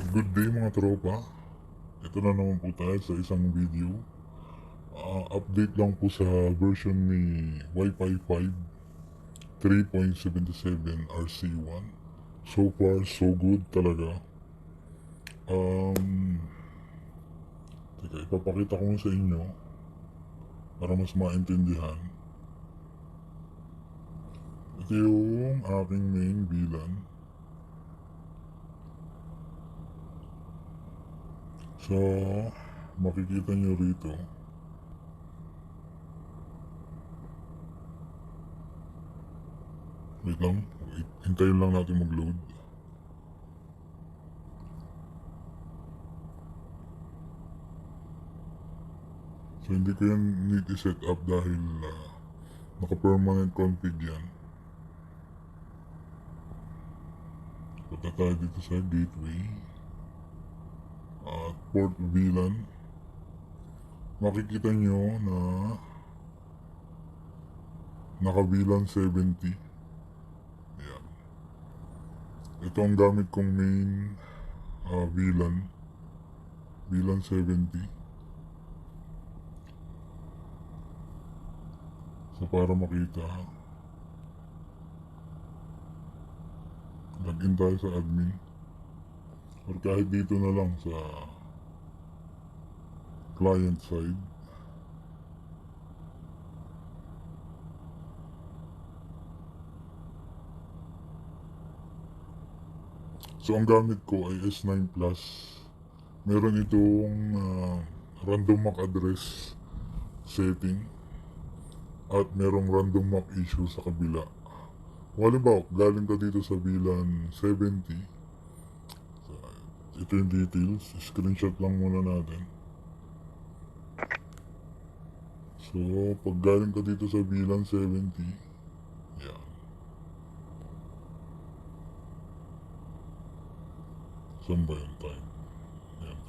Good day mga tropa. Ito na naman po tayo sa isang video. Update lang po sa version ni Wi-Fi 5 3.77 RC1. So far, so good talaga. Teka, ipapakita ko sa inyo para mas maintindihan. Ito yung aking main VLAN. So, makikita nyo rito. Wait lang. Hintayin lang natin mag-load. So, hindi ko yan need i-set up dahil naka-permanent config yan. Punta tayo dito sa gateway. Port VLAN. Makikita nyo na naka-VLAN 70. Ayan. Ito ang gamit kong main VLAN. VLAN 70. So para makita, login tayo sa admin. Or kahit dito na lang sa client side. So ang gamit ko ay S9 Plus. Meron itong random MAC address setting at merong random MAC issue sa kabila. Kung halimbawa, galing ka dito sa VLAN 70. So, ito yung details. Screenshot lang muna natin. So, pag galing ka dito sa VLAN 70, yan. Saan ba yung time?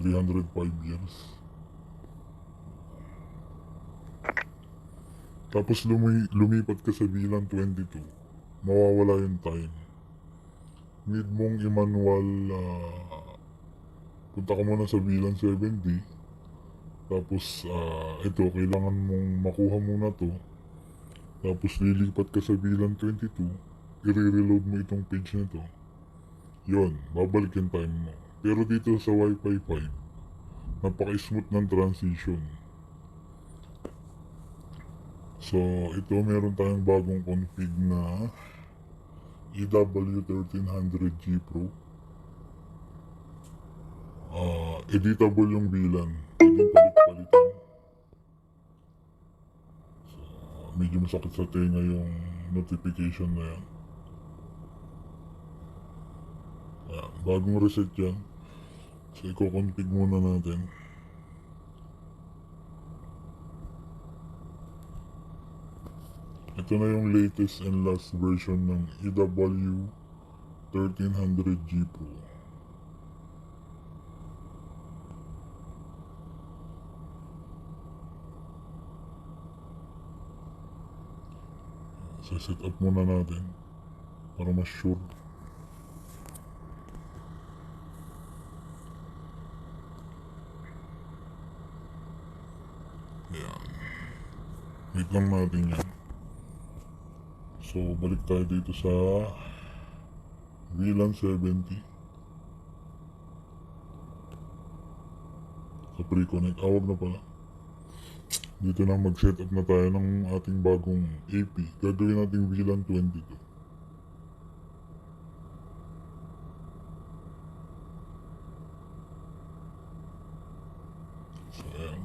Yan, 305 years. Tapos lumipat ka sa VLAN 22, mawawala yung time. Need mong i-manual, punta ka muna sa VLAN 70. Tapos, ito, kailangan mong makuha muna to. Tapos, lilipat ka sa VLAN 22. I-reload mo itong page na to. Yun, babalik yung time mo. Pero dito sa Wi-Fi 5, napaka-smooth ng transition. So, ito meron tayong bagong config na EW1300G Pro. Editable yung VLAN. Pwedeng palit-palitan. So, medyo masakit sa tenga yung notification na yan. Bagong reset yan. So, i-config muna natin. Ito na yung latest and last version ng EW1300G Pro. So, set up muna natin para mas sure. Ayan. Wait lang natin yan. So, balik tayo dito sa VLAN 70. Sa pre-connect. Awag na pala. Dito na mag-setup na tayo ng ating bagong AP. Gagawin natin VLAN 22. So, ayan.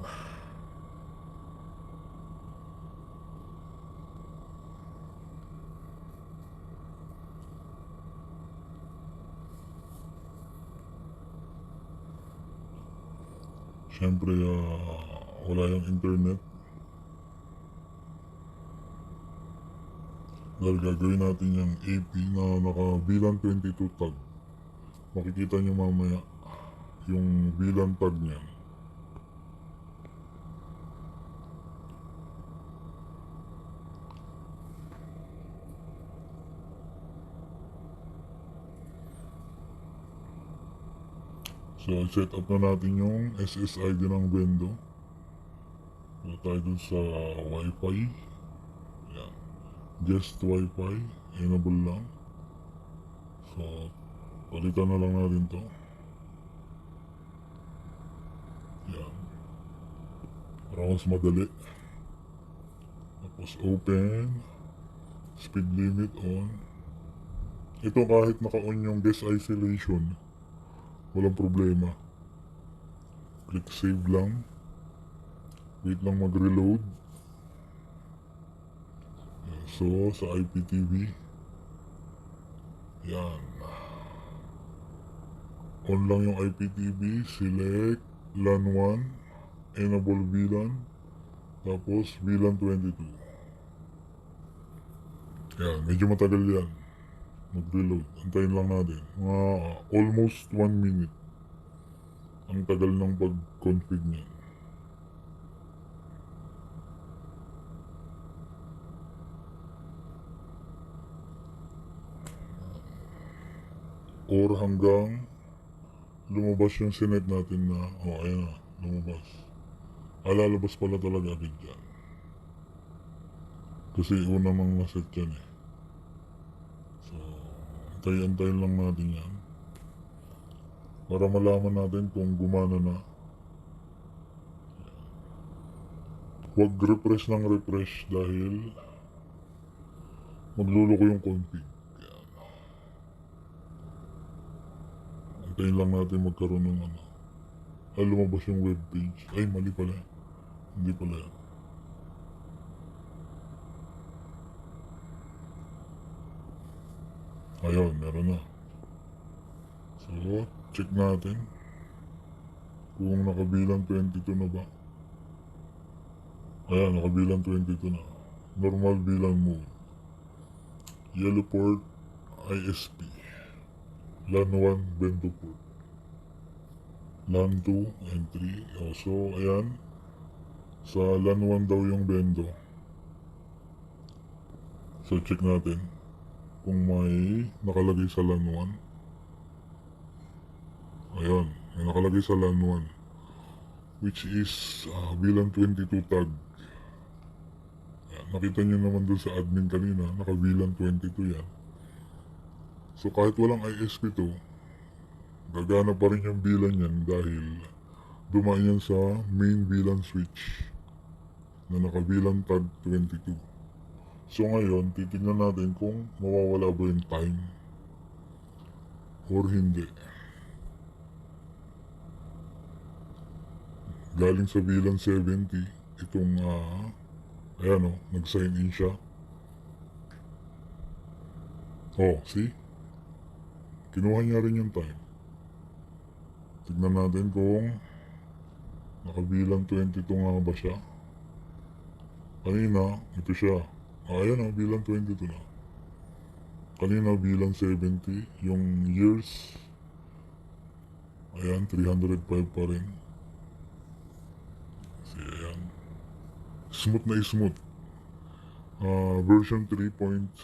Siyempre, wala yung internet. Dahil gagawin natin yung AP na naka VLAN 22 tag. Makikita nyo mamaya yung VLAN tag niya. So, set up na natin yung SSID ng Bendo. So, tayo dun sa Wi-Fi. Yan. Just Wi-Fi. Enable lang. So, palitan na lang natin to. Yan. Para mas madali. Tapos open. Speed limit on. Ito kahit naka-on yung guest isolation, walang problema. Click save lang. Wait lang mag-reload. So, sa IPTV. Yan. On lang yung IPTV. Select LAN 1. Enable VLAN. Tapos VLAN 22. Yan. Medyo matagal yan. Mag-reload. Antayin lang natin. Mga almost 1 minute. Ang tagal ng pag-config niya. Or hanggang lumabas yung sinet natin na, ayan na, lumabas. Lalabas pala talaga agad dyan. Kasi una nang naset yan eh. So, antayin lang natin yan. Para malaman natin kung gumana na. Huwag refresh ng refresh dahil magluloko yung config. Yan. Antayin lang natin magkaroon ng ano. Ay, lumabas yung webpage. Ay, mali pala. Hindi pala yan. Ayun, meron na. So, check natin kung nakabilang 22 na ba. Ayan, nakabilang 22 na. Normal bilang mode. Yellow port ISP. LAN 1 Bento port. LAN 2 and 3. So, ayan. Sa LAN 1 daw yung Bento. So, check natin kung may nakalagay sa LAN 1. Ayan, may nakalagay sa LAN 1. Which is bilang 22 tag. Ayan, nakita nyo naman dun sa admin kanina, nakabilang 22 yan. So, kahit walang ISP to, gagana pa rin yung bilang yan dahil dumaan yan sa main VLAN switch na nakabilang tag 22. So ngayon, titignan natin kung mawawala ba yung time or hindi. Galing sa VLAN 70, itong ayan o, nag-sign in siya. Oh, see? Kinuha niya rin yung time. Tignan natin kung nakabilang 22 nga ba siya. Kanina, ito siya. Ayan o, bilang 22 na. Kanina bilang 70, yung years, ayan, 305 pa rin. Kasi ayan, smooth na smooth. Version 3.77,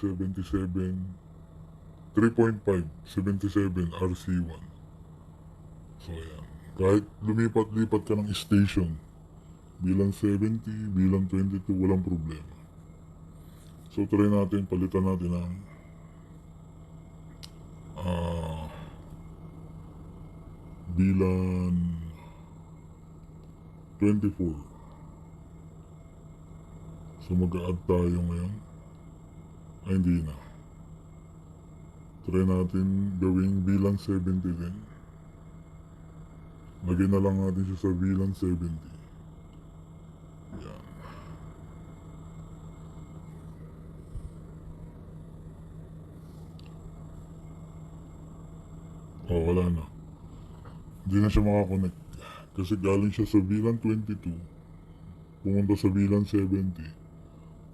3.577 RC1. So ayan, kahit lumipat-lipat ka ng station, bilang 70, bilang 22, walang problema. So try natin, palitan natin ang bilang 24. So mag-a-add tayo ngayon. Ay, hindi na. Try natin gawing bilang 70 din. Lagyan na lang natin siya sa bilang 70. Yan. Oh, wala na. Hindi na siya makakonect. Kasi galing siya sa bilang 22. Pumunta sa bilang 70.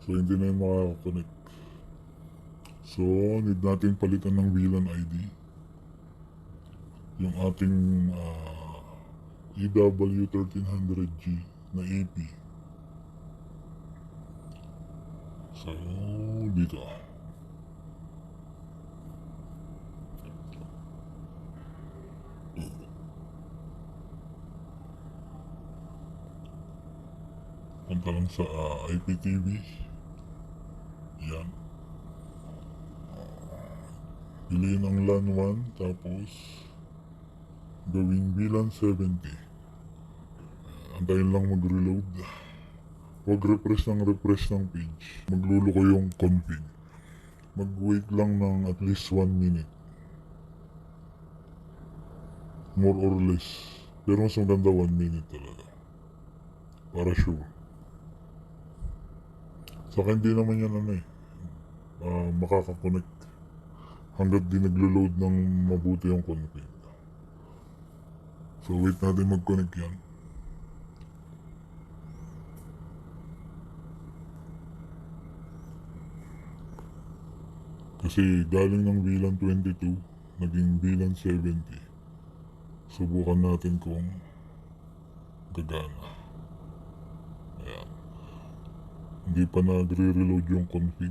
So, hindi na yun makakakonect. So, need natin palitan ng VLAN ID. Yung ating EW1300G na AP. So, dito. punta lang sa IPTV. Yan. Piliin ang LAN 1, tapos gawing VLAN 70. Antayin lang mag-reload. Huwag refresh ng page. Magluluko yung config. Mag-wait lang ng at least 1 minute. More or less. Pero mas maganda 1 minute talaga. Para sure. Saka hindi naman yan makakakonect hanggat di naglo-load ng mabuti yung config. So wait natin mag-connect yan. Kasi galing ng VLAN 22, naging VLAN 70. Subukan natin kung gagana. Ayan. Hindi pa nagre-reload yung config.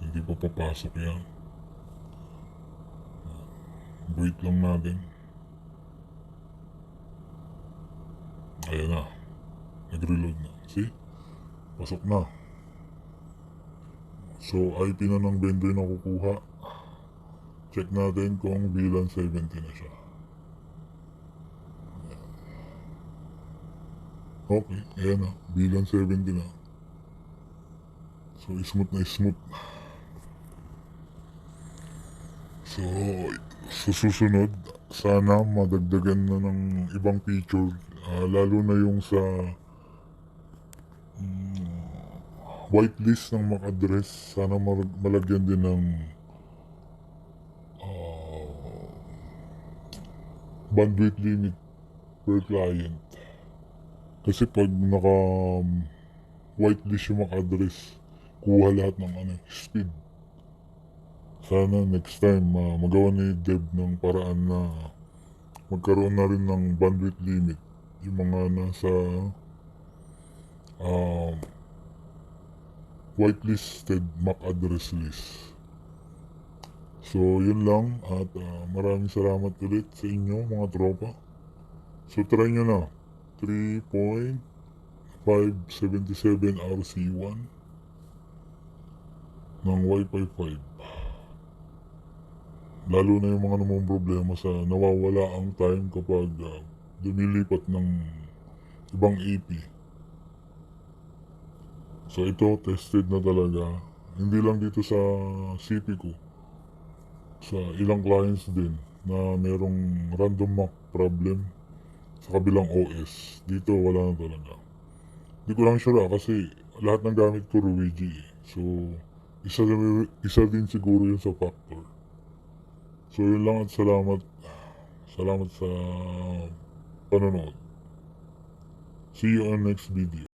Hindi pa papasok yan. Wait lang natin. Ayan na. Nag-reload na. See? Pasok na. So IP na ng vendor na kukuha. Check natin kung VLAN 70 na siya. Okay, ayan na. VLAN 70 na. So smooth na smooth. So sa susunod, sana madagdagan na ng ibang feature. Lalo na yung sa whitelist ng MAC address. Sana malagyan din ng bandwidth limit per client. Kasi pag naka whitelist yung MAC address, kuha lahat ng speed. Sana next time magawa ni Dev ng paraan na magkaroon na rin ng bandwidth limit yung mga nasa whitelisted MAC address list. So yun lang, at maraming salamat ulit sa inyo mga tropa. So try nyo na 3.577 RC1 ng Wi-Fi 5. Lalo na yung mga namang problema sa nawawala ang time kapag lumilipat ng ibang AP. So ito, tested na talaga. Hindi lang dito sa CP ko. Sa ilang clients din na merong random MAC problem sa kabilang OS. Dito wala na talaga. Hindi ko lang sure kasi lahat ng gamit ko Ruigi. So isa din siguro yun sa factor. So yun lang at salamat. Salamat sa panonood. See you on next video.